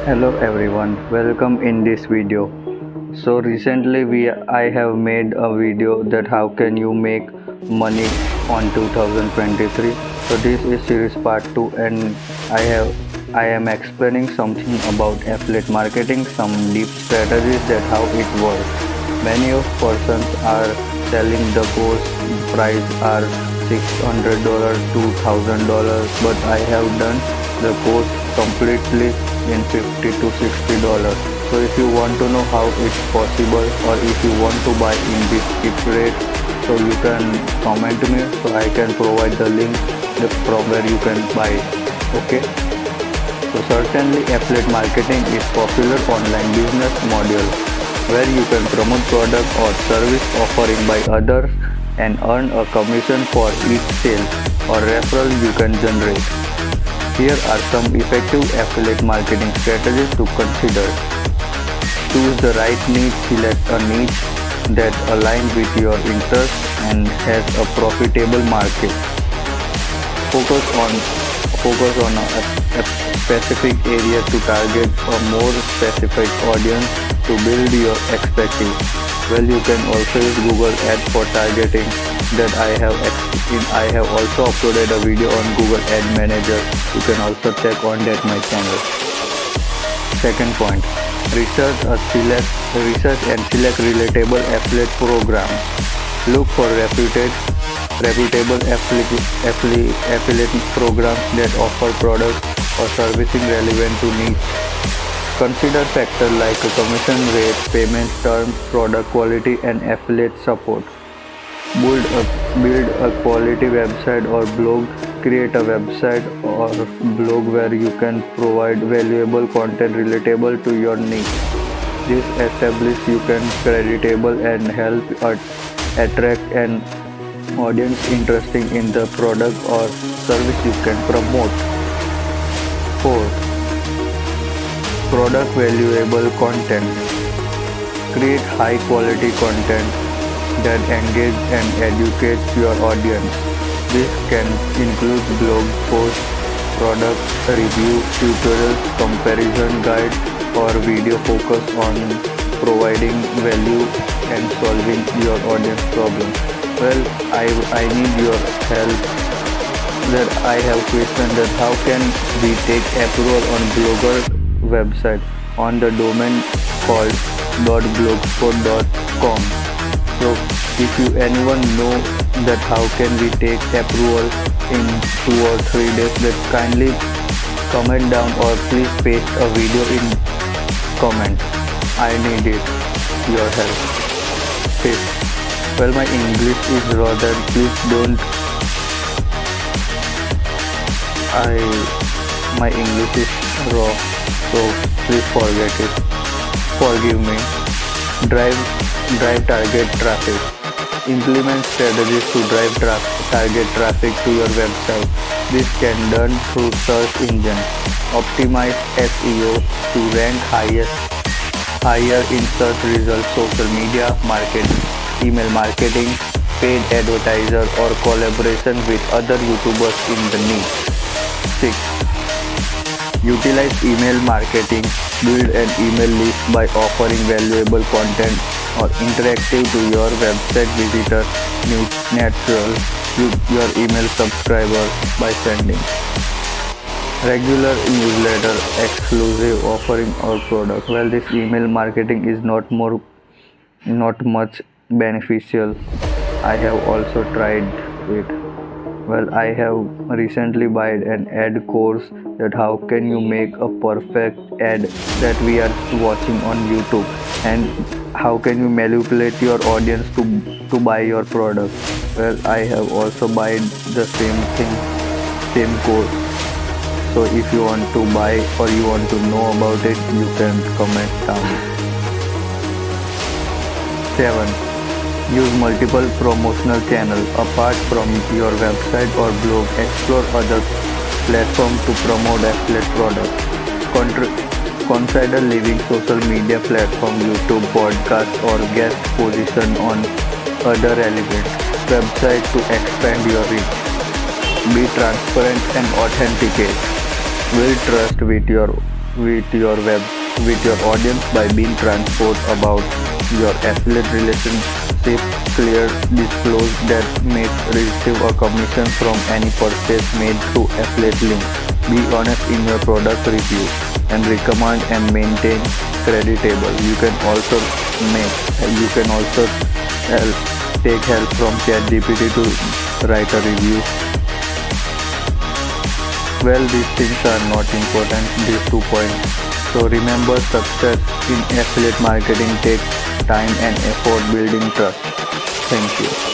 Hello everyone, welcome in this video. So recently I have made a video that how can you make money on 2023. So this is series part 2 and I am explaining something about affiliate marketing, some deep strategies that how it works. Many of persons are selling the course price are $600 to $1000, but I have done the course completely in $50 to $60. So if you want to know how it's possible or if you want to buy in this cheap rate, so you can comment me so I can provide the link from where you can buy it. Okay. So certainly affiliate marketing is popular online business model where you can promote product or service offering by others and earn a commission for each sale or referral you can generate. Here are some effective affiliate marketing strategies to consider. Choose the right niche. Select a niche that aligns with your interests and has a profitable market. Focus on a specific area to target a more specific audience to build your expertise. Well, you can also use Google Ads for targeting that I have also uploaded a video on Google Ad Manager. You can also check on that my channel. Second point, research and select relatable affiliate programs. Look for reputable affiliate programs that offer products or servicing relevant to niche. Consider factors like a commission rate, payment terms, product quality, and affiliate support. Build a quality website or blog. Create a website or blog where you can provide valuable content relatable to your niche. This establishes you can creditable and help attract an audience interested in the product or service you can promote. 4. Product valuable content. Create high quality content that engage and educate your audience. This can include blog posts, product review, tutorials, comparison guide, or video focused on providing value and solving your audience problem. Well, I need your help. That I have question that how can we take approval on Blogger website on the domain called .blogspot.com. So if anyone know that how can we take approval in 2 or 3 days, that kindly comment down or please paste a video in comment. I need it, your help. Well, my English is raw, then please don't. My English is raw, so please forgive me. Drive target traffic. Implement strategies to drive target traffic to your website. This can be done through search engine. Optimize SEO to rank higher in search results. Social media marketing, email marketing, paid advertiser or collaboration with other YouTubers in the niche. 6. Utilize email marketing. Build an email list by offering valuable content or interactive to your website visitor, natural your email subscriber by sending regular newsletter, exclusive offering or product. Well, this email marketing is not much beneficial. I have also tried it. Well, I have recently bought an ad course that how can you make a perfect ad that we are watching on YouTube, and how can you manipulate your audience to buy your product. Well, I have also bought the same course. So if you want to buy or you want to know about it, you can comment down. 7. Use multiple promotional channels apart from your website or blog. Explore other platforms to promote affiliate products. Consider leaving social media platform, YouTube, podcast, or guest position on other relevant websites to expand your reach. Be transparent and authenticate. Build trust with your with your audience by being transparent about your affiliate relationship, clear disclose that may receive a commission from any purchase made through affiliate link. Be honest in your product review and recommend and maintain creditable. You can also take help from ChatGPT to write a review. Well, these things are not important, these 2 points. So remember, success in affiliate marketing takes time and effort building trust. Thank you.